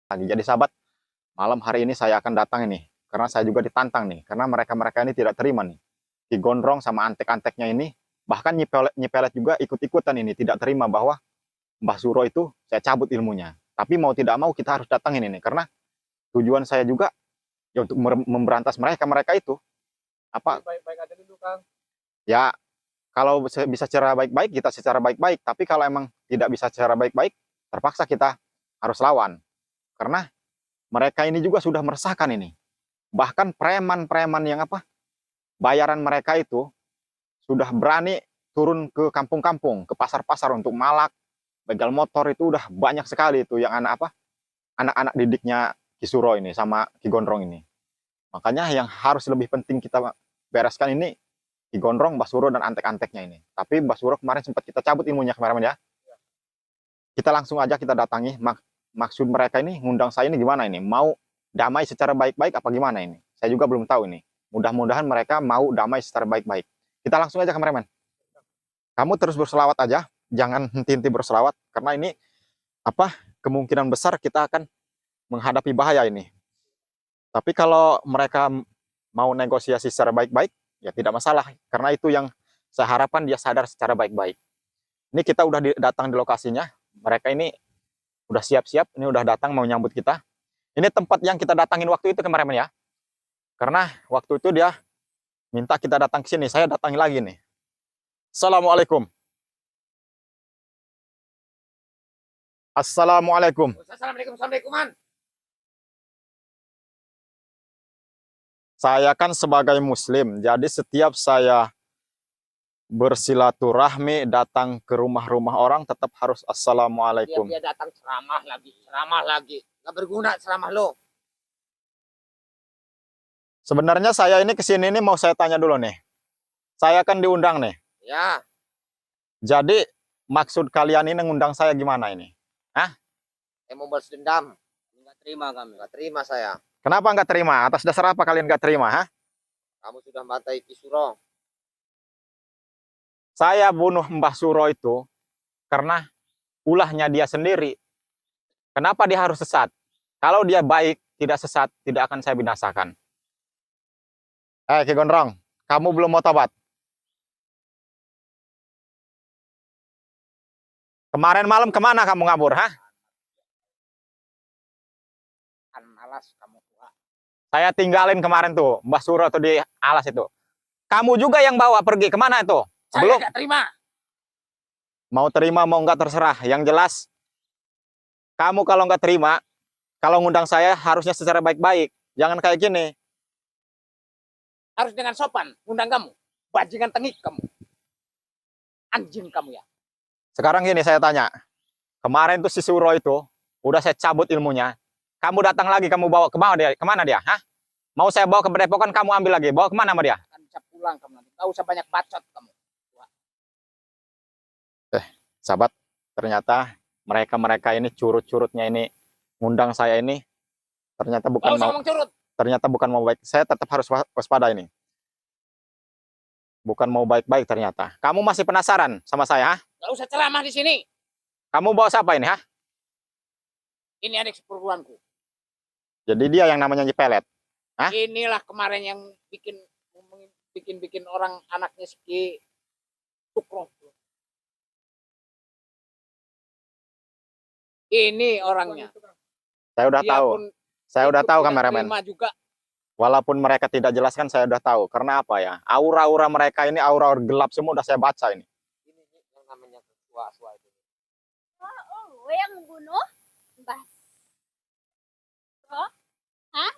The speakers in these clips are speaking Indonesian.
lagi. Jadi sahabat, malam hari ini saya akan datang ini karena saya juga ditantang nih, karena mereka-mereka ini tidak terima nih. Ki Gondrong sama antek-anteknya ini, bahkan nyipelet juga ikut-ikutan ini, tidak terima bahwa Mbah Suro itu saya cabut ilmunya. Tapi mau tidak mau kita harus datangin ini, karena tujuan saya juga ya untuk memberantas mereka itu. Apa? Baik-baik aja dulu, Kang. Ya, kalau bisa secara baik-baik, kita secara baik-baik. Tapi kalau emang tidak bisa secara baik-baik, terpaksa kita harus lawan. Karena mereka ini juga sudah meresahkan ini. Bahkan preman-preman yang bayaran mereka itu sudah berani turun ke kampung-kampung, ke pasar-pasar untuk malak, begal motor itu udah banyak sekali itu yang anak-anak didiknya Ki Suro ini sama Ki Gondrong ini. Makanya yang harus lebih penting kita bereskan ini Ki Gondrong, Mbah Suro, dan antek-anteknya ini. Tapi Mbah Suro kemarin sempat kita cabut ilmunya kemarin ya. Kita langsung aja kita datangi. Maksud mereka ini ngundang saya ini gimana ini? Mau damai secara baik-baik apa gimana ini? Saya juga belum tahu ini. Mudah-mudahan mereka mau damai secara baik-baik. Kita langsung aja kameramen. Kamu terus berselawat aja, jangan henti-henti berselawat karena ini kemungkinan besar kita akan menghadapi bahaya ini. Tapi kalau mereka mau negosiasi secara baik-baik, ya tidak masalah. Karena itu yang saya harapkan dia sadar secara baik-baik. Ini kita udah datang di lokasinya. Mereka ini udah siap-siap, ini udah datang mau nyambut kita. Ini tempat yang kita datangin waktu itu kemarin ya. Karena waktu itu dia minta kita datang ke sini, saya datangi lagi nih. Assalamualaikum. Assalamualaikum. Assalamualaikum. Saya kan sebagai muslim, jadi setiap saya bersilaturahmi datang ke rumah-rumah orang tetap harus assalamualaikum. Dia datang ceramah lagi. Nggak berguna ceramah lo. Sebenarnya saya ini kesini ini mau saya tanya dulu nih. Saya kan diundang nih. Ya. Jadi maksud kalian ini ngundang saya gimana ini? Hah? Saya mau balas dendam. Nggak terima kami. Nggak terima saya. Kenapa nggak terima? Atas dasar apa kalian nggak terima? Hah? Kamu sudah matai Ki Suro. Saya bunuh Mbah Suro itu karena ulahnya dia sendiri. Kenapa dia harus sesat? Kalau dia baik, tidak sesat, tidak akan saya binasakan. Ki Gondrong, kamu belum mau tobat? Kemarin malam kemana kamu ngabur, hah? Kan malas kamu tua. Saya tinggalin kemarin tuh, Mbah Suro tuh di alas itu. Kamu juga yang bawa pergi kemana itu? Saya nggak terima. Mau terima, mau nggak terserah. Yang jelas, kamu kalau nggak terima, kalau ngundang saya harusnya secara baik-baik. Jangan kayak gini. Harus dengan sopan. Ngundang kamu. Bajingan tengik kamu. Anjing kamu ya. Sekarang gini saya tanya. Kemarin tuh si Suro itu, udah saya cabut ilmunya. Kamu datang lagi, kamu bawa kemana dia? Hah? Mau saya bawa ke Padepokan, kamu ambil lagi. Bawa kemana sama dia? Kan bisa pulang kamu nanti. Gak usah banyak bacot kamu. Sahabat, ternyata mereka ini curut-curutnya ini ngundang saya ini ternyata bukan mau baik. Saya tetap harus waspada ini. Bukan mau baik-baik ternyata. Kamu masih penasaran sama saya? Hah? Gak usah ceramah di sini. Kamu bawa siapa ini? Hah? Ini adik seperguruanku. Jadi dia yang namanya Nyipelet. Hah? Inilah kemarin yang bikin orang anaknya si Tukro. Ini orangnya. Saya udah tahu. Saya udah tahu kameramen. Juga. Walaupun mereka tidak jelaskan, saya udah tahu. Karena apa ya? Aura-aura mereka ini aura gelap semua udah saya baca ini. Ini yang namanya ketua itu. Oh, yang membunuh Mbah. Oh, hah?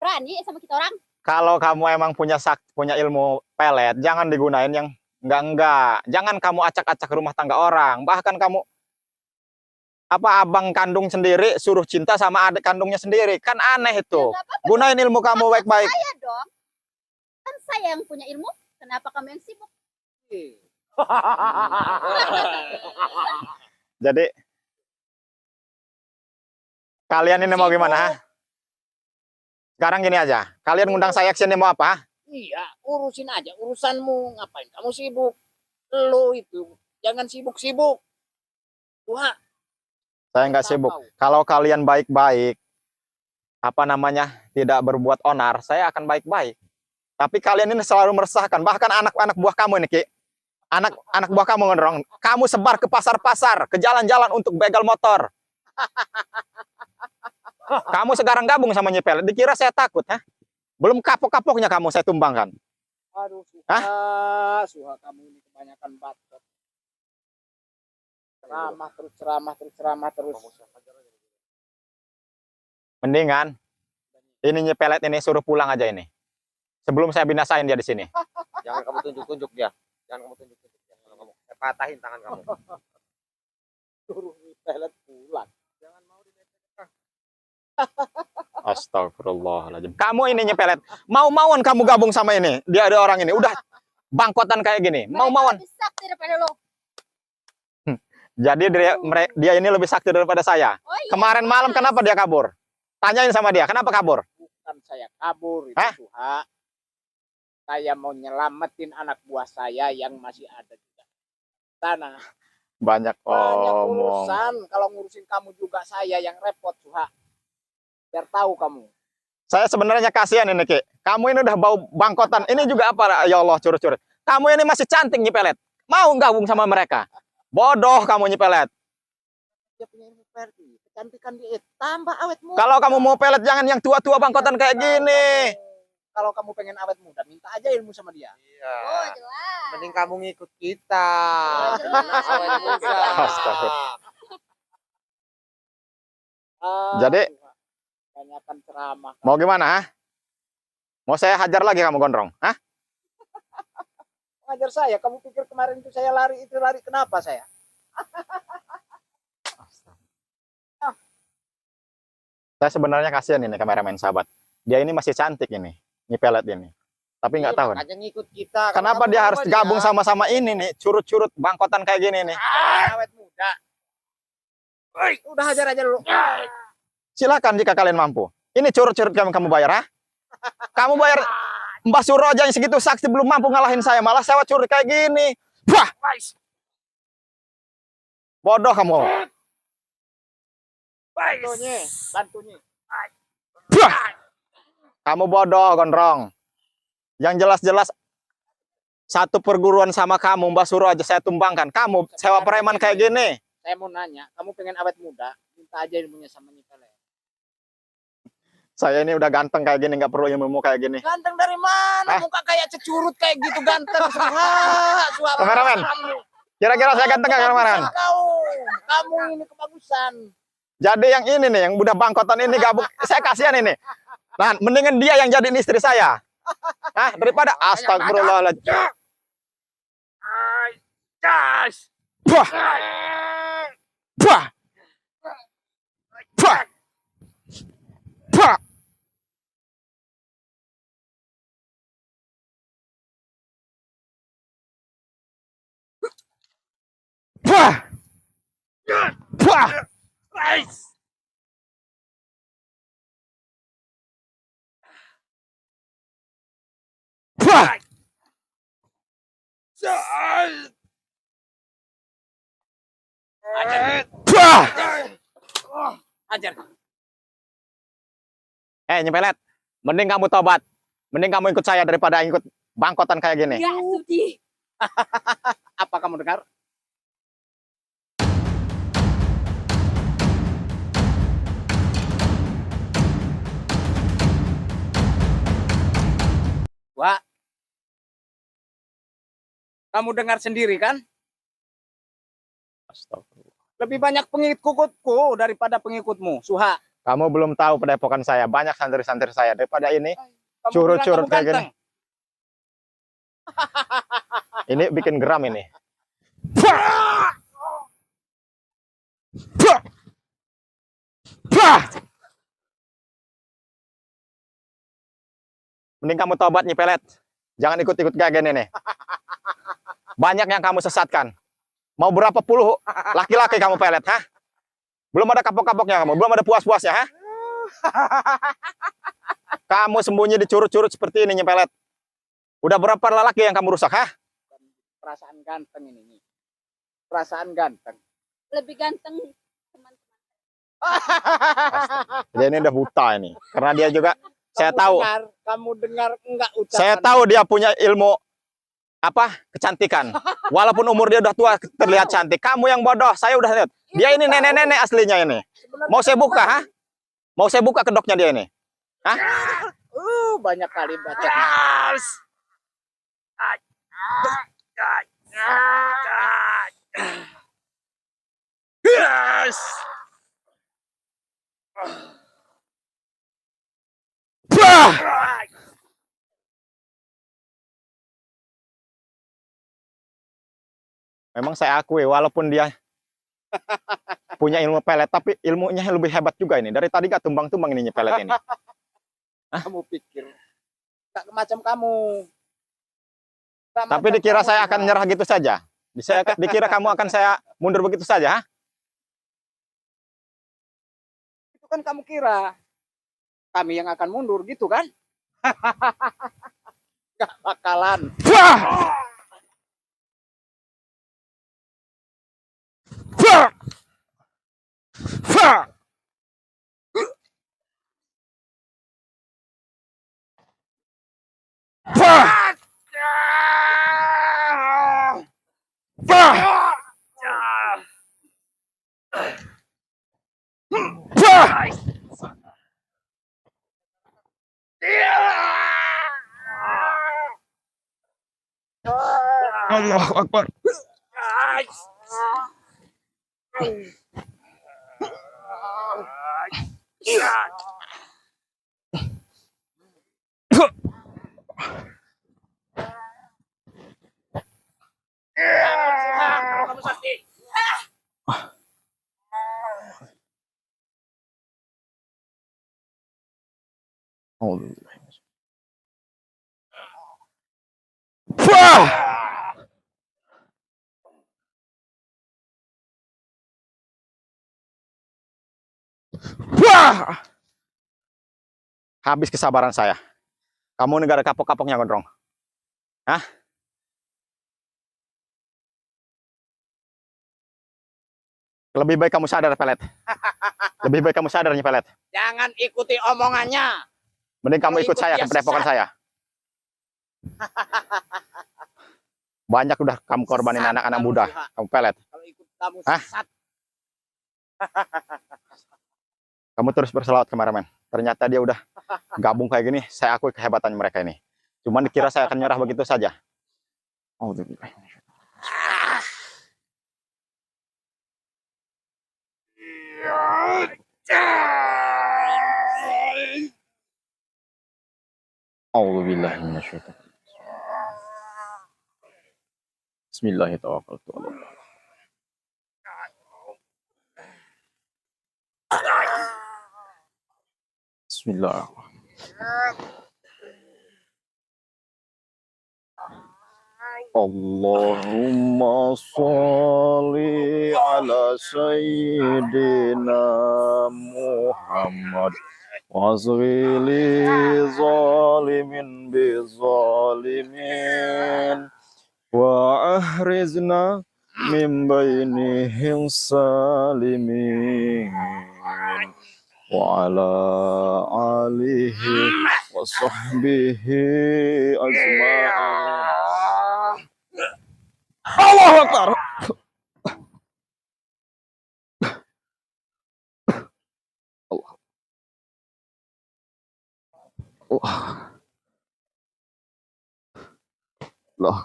Berani sama kita orang? Kalau kamu emang punya ilmu pelet, jangan digunain yang enggak. Jangan kamu acak-acak rumah tangga orang. Bahkan kamu abang kandung sendiri suruh cinta sama adik kandungnya sendiri, kan aneh itu. Ya, gunain ilmu kamu baik-baik. Saya dong, kan saya yang punya ilmu, kenapa kamu yang sibuk? Jadi kalian ini mau gimana? Sekarang gini aja, kalian ngundang saya ke sini mau apa? Iya, urusin aja urusanmu. Ngapain kamu sibuk? Lo itu jangan sibuk-sibuk. Wah. Saya nggak sibuk. Kalau kalian baik-baik, apa namanya, tidak berbuat onar, saya akan baik-baik. Tapi kalian ini selalu meresahkan. Bahkan anak-anak buah kamu ini, Ki. Anak buah kamu Gondrong. Kamu sebar ke pasar-pasar, ke jalan-jalan untuk begal motor. Kamu sekarang gabung sama Nyi Pelet. Dikira saya takut, ha? Belum kapok-kapoknya kamu saya tumbangkan. Aduh, Suha kamu ini kebanyakan bacot. Ceramah terus. Mendingan ini Nyi Pelet ini suruh pulang aja ini. Sebelum saya binasain dia di sini. Jangan kamu tunjuk-tunjuk dia. Jangan kamu tunjuk-tunjuk dia. Kalau kamu saya patahin tangan kamu. Suruh Nyi Pelet pulang. Jangan mau dilepaskan. Astagfirullahaladzim. Kamu ini Nyi Pelet, mau-mauan kamu gabung sama ini. Dia ada orang ini, udah bangkotan kayak gini. Mau-mauan. Mereka lebih sakti daripada lo. Jadi dia ini lebih sakti daripada saya. Oh, iya, Kemarin malam jelas. kenapa dia kabur? Tanyain sama dia, kenapa kabur? Bukan saya kabur itu, Hah? Suha. Saya mau nyelamatin anak buah saya yang masih ada di sana. Banyak Banyak omong. urusan. Kalau ngurusin kamu juga saya yang repot, Suha. Biar tahu kamu. Saya sebenarnya kasihan ini, Ki. Kamu ini udah bau bangkotan. Ini juga apa? Ya Allah, curut-curut. Kamu ini masih cantik, Nyi Pelet. Mau gabung sama mereka? Bodoh kamu, Nyi Pelet. Dia punya ilmu perdi. Kecantikan dia tambah awet muda. Kalau kamu mau pelet, jangan yang tua-tua bangkotan kayak gini. Kalau kamu pengen awet muda, minta aja ilmu sama dia. Iya. Oh, jelas. Mending kamu ngikut kita. Oh, jelas. Awet muda. Astagfirullah. Ah, Jadi, Suha. Banyakan ceramah. mau gimana, ha? Mau saya hajar lagi kamu, Gondrong? Hah? Ngajar saya. Kamu pikir kemarin itu saya lari, itu lari kenapa saya? Saya sebenarnya kasihan ini kameramen sahabat. Dia ini masih cantik ini, Nyi Pelet ini. Tapi nggak tahu. Aja ngikut kita. Kalau Kenapa kamu dia mau harus aja. gabung sama-sama ini nih? Curut-curut bangkotan kayak gini nih. Awet muda. Udah hajar aja dulu. Silakan jika kalian mampu. Ini curut-curut kamu bayar, ha? Kamu bayar Mbah Suro aja yang segitu sakti belum mampu ngalahin saya. Malah saya curut kayak gini. Wah, bodoh kamu. Bantunya. Wah, kamu bodoh, Gondrong. Yang jelas-jelas satu perguruan sama kamu, Mbah Suro aja saya tumbangkan. Kamu sewa preman kayak gini. Saya mau nanya, kamu pengen awet muda, minta aja ilmunya sama Nyi Pelet. Saya ini udah ganteng kayak gini, nggak perlu ilmu kayak gini. Ganteng dari mana? Hah? Muka kayak cecurut kayak gitu ganteng. Suara Kameramen. kamu. Kira-kira saya ganteng nggak, kameramen? Kamu ini kebagusan. Jadi yang ini nih, yang udah bangkotan ini gabung, saya kasihan ini. Nah, mendingan dia yang jadi istri saya. Hah, daripada astagfirullahaladzim. Wah, wah, wah, wah. Wah, wah. Wah. Wah. Ajar. Nyi Pelet, mending kamu tobat. Mending kamu ikut saya daripada ikut bangkotan kayak gini. Gak sudi. Apa kamu dengar? Wah. Kamu dengar sendiri kan? Astagfirullah. Lebih banyak pengikutku daripada pengikutmu, Suha. Kamu belum tahu padepokan saya, banyak santri-santri saya daripada ini. Kamu Curut-curut bilang kamu kayak gini. ganteng. Ini bikin geram ini. Wah. Wah. Wah. Mending kamu tobat, Nyi Pelet. Jangan ikut-ikut kayak gini nih. Banyak yang kamu sesatkan. Mau berapa puluh laki-laki kamu pelet, ha? Belum ada kapok-kapoknya kamu, belum ada puas-puasnya, ha? Kamu sembunyi di curut-curut seperti ini, Nyi Pelet. Udah berapa lelaki yang kamu rusak, ha? Perasaan ganteng ini. Perasaan ganteng. Lebih ganteng teman-teman Dia ini udah buta ini. Karena dia juga, saya tahu. Kamu dengar enggak ucapan? Saya tahu dia punya ilmu apa kecantikan. Walaupun umur dia udah tua terlihat cantik. Kamu yang bodoh. Saya udah lihat. Dia ini nenek-nenek aslinya ini. Mau saya buka, ha? Mau saya buka kedoknya dia ini? Hah? Banyak kali baca. Memang saya akui walaupun dia punya ilmu pelet, tapi ilmunya lebih hebat juga ini. Dari tadi gak tumbang-tumbang ini pelet ini. Kamu pikir tak macam kamu. Tak Tapi macam dikira kamu saya akan juga. nyerah gitu saja. Dikira kamu akan saya mundur begitu saja, ha? Itu kan kamu kira kami yang akan mundur gitu kan? Gak bakalan. Allahu Akbar. Kamu sakit. Habis kesabaran saya. Kamu negara kapok-kapoknya, Gondrong. Hah? Lebih baik kamu sadar, pelet. Lebih baik kamu sadar, pelet. Jangan ikuti omongannya. Mending kamu Kalau ikut ikut saya dia ke padepokan sesat. saya. Banyak udah kamu korbanin Sesat anak-anak kamu, muda. Suha. Kamu pelet. Kalau ikut kamu Hah? sesat. Kamu terus berselawat kemana-mana. Ternyata dia udah gabung kayak gini. Saya akui kehebatan mereka ini. Cuman dikira saya akan nyerah begitu saja. Bismillahirrahmanirrahim. Bismillahirrahmanirrahim. Allahumma sholli ala sayyidina Muhammad wasghili zalimin bi zalimin wa ahrizna min bainihim salimin wa ala alihi wa sahbihi ajma'in. Allahu Akbar. Allah.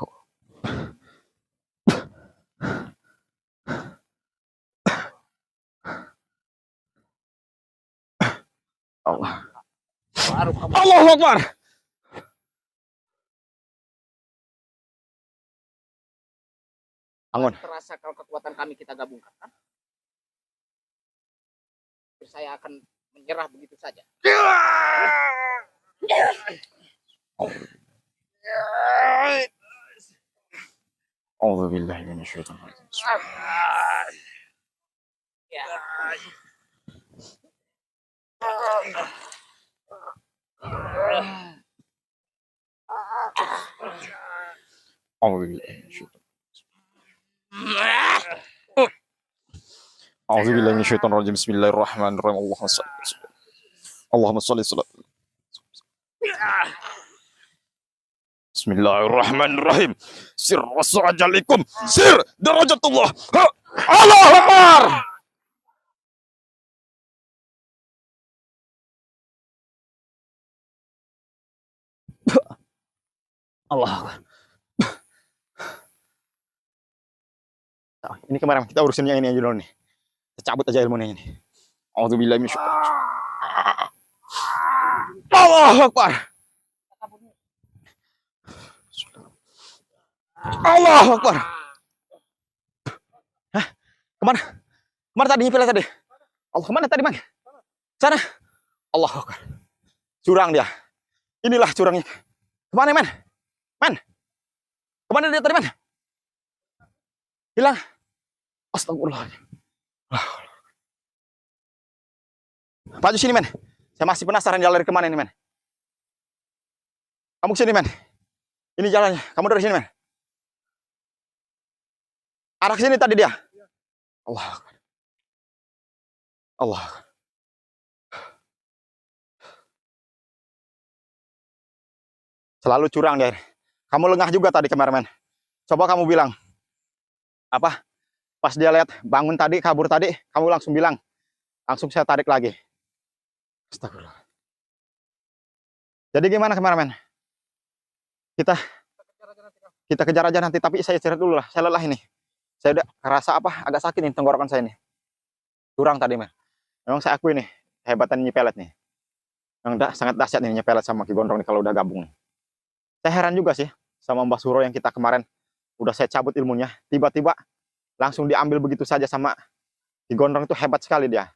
Allah. Baru kamu Allahu Akbar. Bangun. terasa kalau kekuatan kami kita gabungkan kan? Saya akan menyerah begitu saja. A'udzu billahi minasyaitonir rajim. Ya. A'udzu billahi minasyaitonir A'udzubillahi minasyaitonirrajim. Bismillahirrahmanirrahim. Allahumma shalli salat. Bismillahirrahmanirrahim. Sir wasajalikum. Sir darajatullah. Ha! Allahu Akbar. Allah Akbar. Ini kemarin kita urusin yang ini aja dulu nih. Kita cabut aja ilmunya ini. A'udzubillahi minasyaitonir. Allahu Akbar. Allahu Akbar. Hah? Kemana? Kemana tadi nyipil tadi? Allah, kemana tadi, Bang? Sana. Allahu Akbar. Curang dia. Inilah curangnya. Kemana, men? Men? Kemana dia tadi, men? Hilang. Astagfirullah. Maju sini, men. Saya masih penasaran dia lari kemana ini, men. Kamu sini, men. Ini jalannya. Kamu dari sini, men. Arah ke sini tadi dia. Allah. Allah. Selalu curang dia. Kamu lengah juga tadi kemarin, men. Coba kamu bilang. Apa? Pas dia lihat bangun tadi, kabur tadi, kamu langsung bilang. Langsung saya tarik lagi. Astagfirullah. Jadi gimana kemarin, men? Kita kejar aja nanti, tapi saya istirahat dulu lah. Saya lelah ini. Saya udah kerasa apa? Agak sakit nih tenggorokan saya ini. Curang tadi, men. Memang saya akui nih, hebatan nyipelet nih. Yang sangat dahsyat nih nyipelet sama Ki Gondrong nih kalau udah gabung nih. Saya heran juga sih sama Mbah Suro yang kita kemarin udah saya cabut ilmunya, tiba-tiba langsung diambil begitu saja sama Ki Gondrong. Itu hebat sekali dia.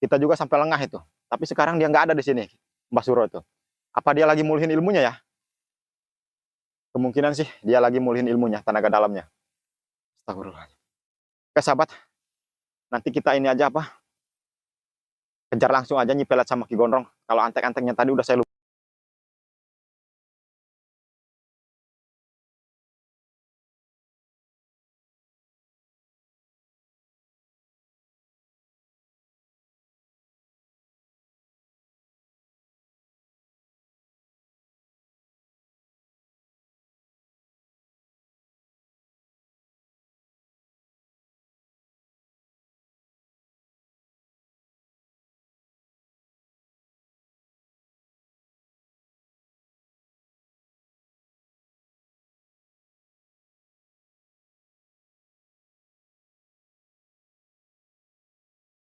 Kita juga sampai lengah itu. Tapi sekarang dia nggak ada di sini, Mbah Suro itu. Apa dia lagi mulihin ilmunya ya? Kemungkinan sih dia lagi mulihin ilmunya, tenaga dalamnya. Astagfirullah. Oke, sahabat. Nanti kita ini aja apa? Kejar langsung aja nyipelet sama Ki Gondrong. Kalau antek-anteknya tadi udah saya lupa.